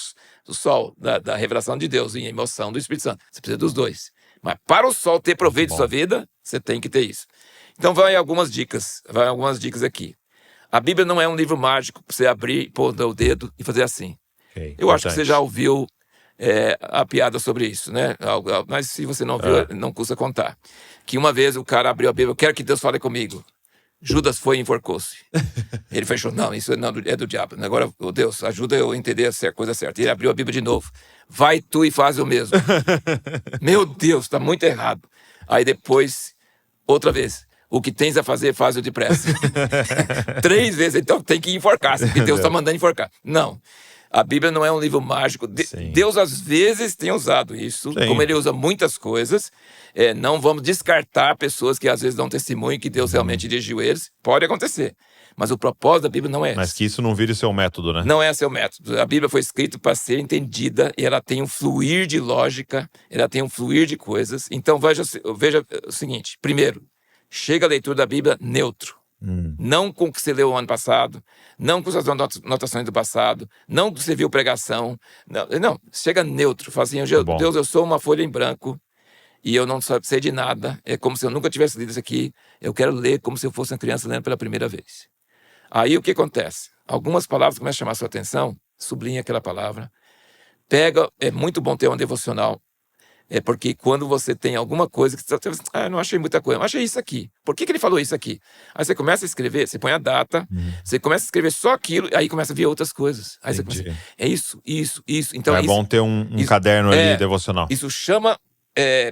o sol da revelação de Deus e a emoção do Espírito Santo. Você precisa dos dois. Mas para o sol ter proveito de sua vida, você tem que ter isso. Então vai algumas dicas aqui. A Bíblia não é um livro mágico para você abrir, pôr o dedo e fazer assim. Okay, eu acho que você já ouviu a piada sobre isso, né? Mas se você não ouviu, não custa contar. Que uma vez o cara abriu a Bíblia, eu quero que Deus fale comigo. Judas foi e enforcou-se. Ele fechou, não, isso não, é do diabo. Agora, Deus, ajuda eu a entender a coisa certa. Ele abriu a Bíblia de novo. Vai tu e faz o mesmo. Meu Deus, está muito errado. Aí depois, outra vez, o que tens a fazer, faz-o depressa. 3 vezes, então tem que enforcar, porque Deus está mandando enforcar. Não. A Bíblia não é um livro mágico. Deus, às vezes, tem usado isso, como ele usa muitas coisas. Não vamos descartar pessoas que, às vezes, dão testemunho que Deus realmente dirigiu eles. Pode acontecer. Mas o propósito da Bíblia não é esse. Mas que isso não vire seu método, né? Não é seu método. A Bíblia foi escrita para ser entendida e ela tem um fluir de lógica, ela tem um fluir de coisas. Então, veja o seguinte. Primeiro, chega a leitura da Bíblia neutro. Não com o que você leu o ano passado, não com as anotações do passado, não com o que você viu pregação. Não, chega neutro. Fala assim, Deus, eu sou uma folha em branco e eu não sei de nada. É como se eu nunca tivesse lido isso aqui. Eu quero ler como se eu fosse uma criança lendo pela primeira vez. Aí o que acontece? Algumas palavras começam a chamar a sua atenção, sublinha aquela palavra. É muito bom ter um devocional. Porque quando você tem alguma coisa que você eu não achei muita coisa, eu achei isso aqui. Por que ele falou isso aqui? Aí você começa a escrever, você põe a data, você começa a escrever só aquilo, aí começa a vir outras coisas. Aí você começa, isso. Então é bom ter um caderno ali devocional. Isso chama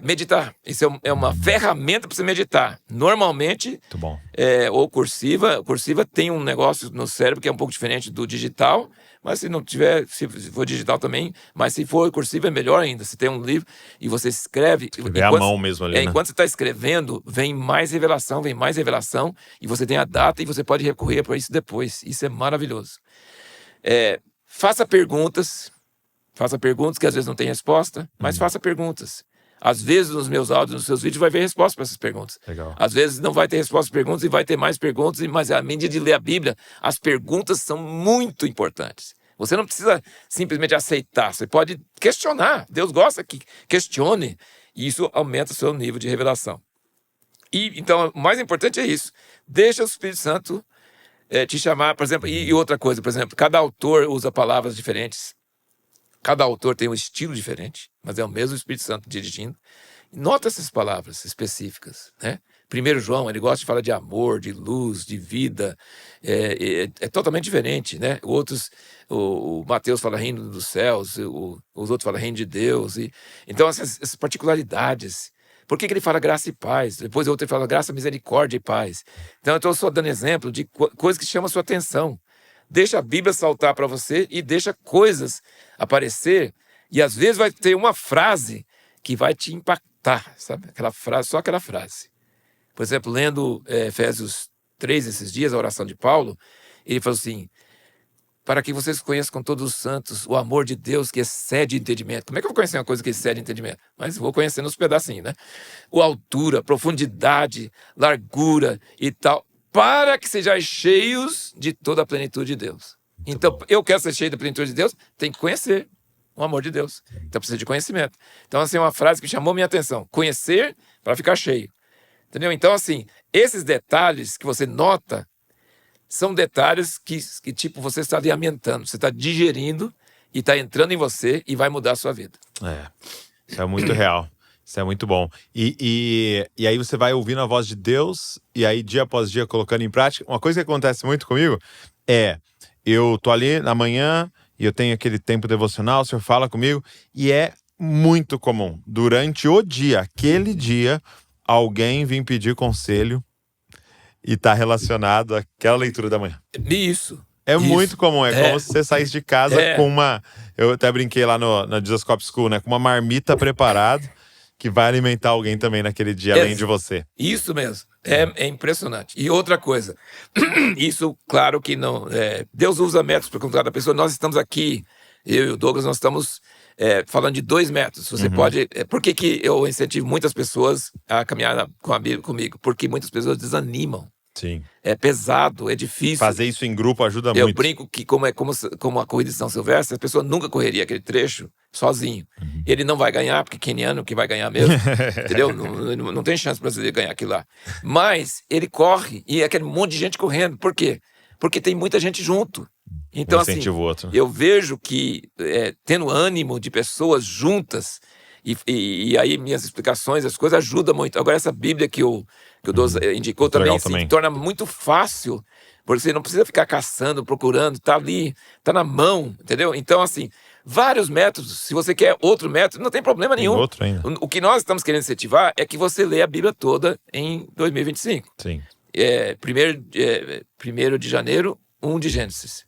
meditar. Isso é uma ferramenta para você meditar. Normalmente, muito bom. Ou cursiva. Cursiva tem um negócio no cérebro que é um pouco diferente do digital, mas se não tiver, se for digital também, mas se for cursiva é melhor ainda. Você tem um livro e você escreve. Escrever à mão mesmo ali, né? Enquanto você está escrevendo, vem mais revelação, e você tem a data e você pode recorrer para isso depois. Isso é maravilhoso. Faça perguntas que às vezes não tem resposta, mas faça perguntas. Às vezes, nos meus áudios, nos seus vídeos, vai ver resposta para essas perguntas. Legal. Às vezes, não vai ter resposta para perguntas e vai ter mais perguntas, mas à medida de ler a Bíblia, as perguntas são muito importantes. Você não precisa simplesmente aceitar, você pode questionar. Deus gosta que questione, e isso aumenta o seu nível de revelação. Então, o mais importante é isso. Deixa o Espírito Santo te chamar, por exemplo, e outra coisa, por exemplo, cada autor usa palavras diferentes. Cada autor tem um estilo diferente, mas é o mesmo Espírito Santo dirigindo. Nota essas palavras específicas, né? 1 João, ele gosta de falar de amor, de luz, de vida. É totalmente diferente, né? Outros, o Mateus fala reino dos céus, os outros falam reino de Deus. Então, essas particularidades. Por que ele fala graça e paz? Depois o outro fala graça, misericórdia e paz. Então, eu estou só dando exemplo de coisas que chamam a sua atenção. Deixa a Bíblia saltar para você e deixa coisas aparecer. E às vezes vai ter uma frase que vai te impactar, sabe? Aquela frase, só aquela frase. Por exemplo, lendo Efésios 3 esses dias, a oração de Paulo, ele falou assim, para que vocês conheçam com todos os santos o amor de Deus que excede entendimento. Como é que eu vou conhecer uma coisa que excede entendimento? Mas vou conhecendo os pedacinhos, né? O altura, profundidade, largura e tal. Para que sejais cheios de toda a plenitude de Deus. Então, eu quero ser cheio da plenitude de Deus, tem que conhecer o amor de Deus. Então, precisa de conhecimento. Então, assim, uma frase que chamou minha atenção. Conhecer para ficar cheio. Entendeu? Então, assim, esses detalhes que você nota são detalhes que tipo, você está alimentando, você está digerindo e está entrando em você e vai mudar a sua vida. Isso é muito real. Isso é muito bom. E aí você vai ouvindo a voz de Deus, e aí dia após dia colocando em prática. Uma coisa que acontece muito comigo é, eu tô ali na manhã, e eu tenho aquele tempo devocional, o Senhor fala comigo, e é muito comum, durante o dia, aquele dia, alguém vir pedir conselho e tá relacionado àquela leitura da manhã. Isso. É muito comum, é como É. se você saísse de casa É. com uma... Eu até brinquei lá na Jesus Cop School, né? Com uma marmita preparada que vai alimentar alguém também naquele dia, além de você. Isso mesmo. É impressionante. E outra coisa, isso, claro que não... Deus usa métodos para contar da pessoa. Nós estamos aqui, eu e o Douglas, nós estamos falando de 2 métodos. Você pode... Por que eu incentivo muitas pessoas a caminhar com a Bíblia comigo? Porque muitas pessoas desanimam. Sim. É pesado, é difícil. Fazer isso em grupo ajuda Eu muito. brinco que como a corrida de São Silvestre, a pessoa nunca correria aquele trecho sozinho. Ele não vai ganhar, porque queniano que vai ganhar mesmo, entendeu? Não tem chance brasileiro ganhar aquilo lá. Mas ele corre e é aquele monte de gente correndo. Por quê? Porque tem muita gente junto. Então, assim, Incentiva o outro. eu vejo que tendo ânimo de pessoas juntas, e aí minhas explicações, as coisas ajudam muito. Agora, essa Bíblia que o Douglas indicou Muito legal também, torna muito fácil, porque você não precisa ficar caçando, procurando, tá ali, tá na mão, entendeu? Então, assim, vários métodos. Se você quer outro método, não tem problema Tem nenhum. outro ainda. O que nós estamos querendo incentivar é que você lê a Bíblia toda em 2025. Sim. 1º de janeiro, 1 de Gênesis.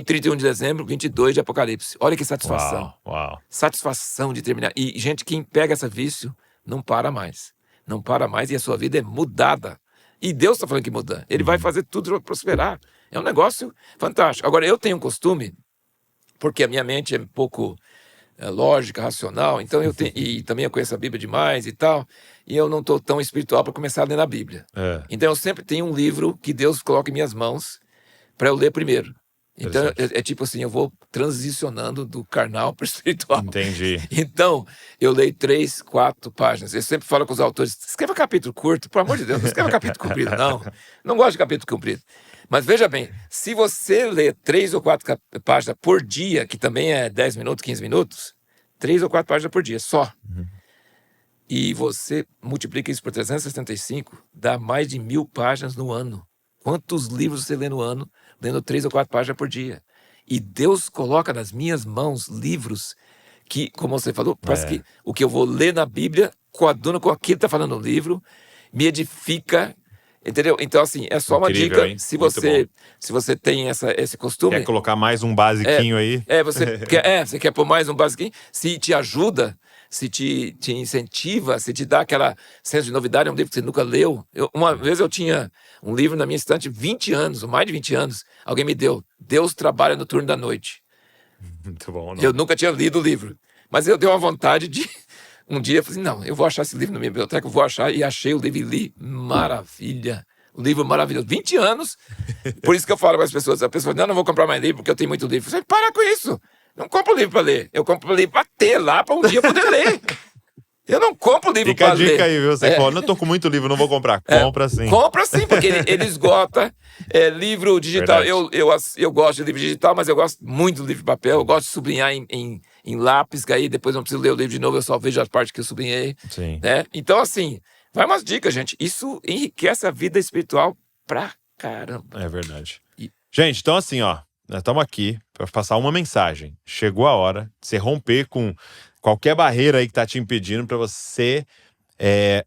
31 de dezembro, 22 de Apocalipse. Olha que satisfação. Uau. Satisfação de terminar. E, gente, quem pega esse vício, não para mais. Não para mais e a sua vida é mudada. E Deus está falando que muda. Ele vai fazer tudo para prosperar. É um negócio fantástico. Agora, eu tenho um costume, porque a minha mente é um pouco lógica, racional, então e também eu conheço a Bíblia demais e tal, e eu não estou tão espiritual para começar a ler na Bíblia. Então, eu sempre tenho um livro que Deus coloca em minhas mãos para eu ler primeiro. Então, é tipo assim, eu vou transicionando do carnal para o espiritual. Entendi. Então, eu leio 3, 4 páginas. Eu sempre falo com os autores, escreva capítulo curto, pelo amor de Deus, não escreva capítulo comprido, não. Não gosto de capítulo comprido. Mas veja bem, se você lê 3 ou 4 páginas por dia, que também é 10 minutos, 15 minutos, 3 ou 4 páginas por dia, só. E você multiplica isso por 365, dá mais de 1000 páginas no ano. Quantos livros você lê no ano, lendo 3 ou 4 páginas por dia? E Deus coloca nas minhas mãos livros que, como você falou, parece que o que eu vou ler na Bíblia, coaduna com aquilo que está falando no livro, me edifica, entendeu? Então, assim, é só uma dica. Hein? Se você tem esse costume... Quer colocar mais um basiquinho aí? Você quer pôr mais um basiquinho? Se te ajuda, se te incentiva, se te dá aquela senso de novidade, é um livro que você nunca leu. Uma vez eu tinha um livro na minha estante, 20 anos, ou mais de 20 anos, alguém me deu, Deus Trabalha no Turno da Noite. Muito bom, não? Eu nunca tinha lido o livro, mas eu dei uma vontade de... Um dia eu falei assim, não, eu vou achar esse livro na minha biblioteca, eu vou achar, e achei o livro e li. Maravilha! Um livro maravilhoso. 20 anos. Por isso que eu falo para as pessoas, a pessoa fala, não vou comprar mais livro porque eu tenho muito livro. Eu falei, para com isso! Não compro livro para ler. Eu compro livro para ter lá, para um dia poder ler. Eu não compro livro para ler. Fica a dica aí, viu? Você falou, não tô com muito livro, não vou comprar. Compra sim. Compra sim, porque ele esgota. Livro digital, eu gosto de livro digital, mas eu gosto muito do livro de papel. Eu gosto de sublinhar em lápis, que aí depois não preciso ler o livro de novo, eu só vejo as partes que eu sublinhei. Sim. Né? Então, assim, vai umas dicas, gente. Isso enriquece a vida espiritual pra caramba. É verdade. Gente, então assim, ó, nós estamos aqui para passar uma mensagem. Chegou a hora de você romper com qualquer barreira aí que tá te impedindo para você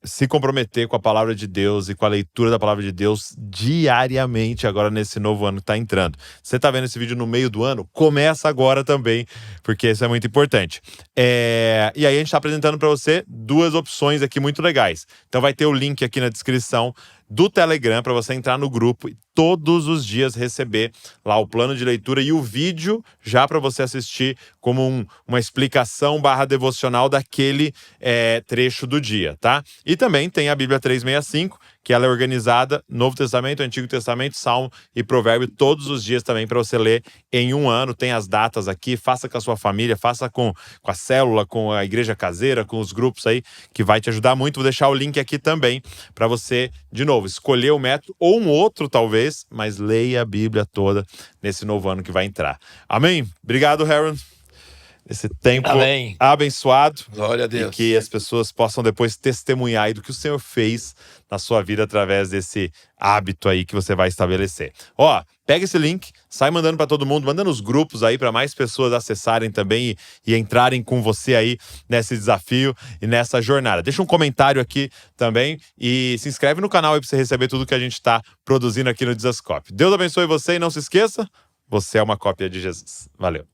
se comprometer com a palavra de Deus e com a leitura da palavra de Deus diariamente agora nesse novo ano que tá entrando. Você tá vendo esse vídeo no meio do ano? Começa agora também, porque isso é muito importante. E aí a gente tá apresentando para você 2 opções aqui muito legais. Então vai ter o link aqui na descrição do Telegram para você entrar no grupo e todos os dias receber lá o plano de leitura e o vídeo já para você assistir como uma explicação / devocional daquele trecho do dia, tá? E também tem a Bíblia 365, que ela é organizada Novo Testamento, Antigo Testamento, Salmo e Provérbio todos os dias também para você ler em um ano. Tem as datas aqui, faça com a sua família, faça com a célula, com a igreja caseira, com os grupos aí, que vai te ajudar muito. Vou deixar o link aqui também para você, de novo, escolher o método ou um outro talvez, mas leia a Bíblia toda nesse novo ano que vai entrar. Amém? Obrigado, Harold. esse tempo Amém. abençoado. Glória a E Deus. que as pessoas possam depois testemunhar aí do que o Senhor fez na sua vida através desse hábito aí que você vai estabelecer. Ó, pega esse link, sai mandando para todo mundo, manda nos grupos aí para mais pessoas acessarem também e entrarem com você aí nesse desafio e nessa jornada. Deixa um comentário aqui também e se inscreve no canal aí para você receber tudo que a gente está produzindo aqui no Dizascope. Deus abençoe você e não se esqueça, você é uma cópia de Jesus. Valeu.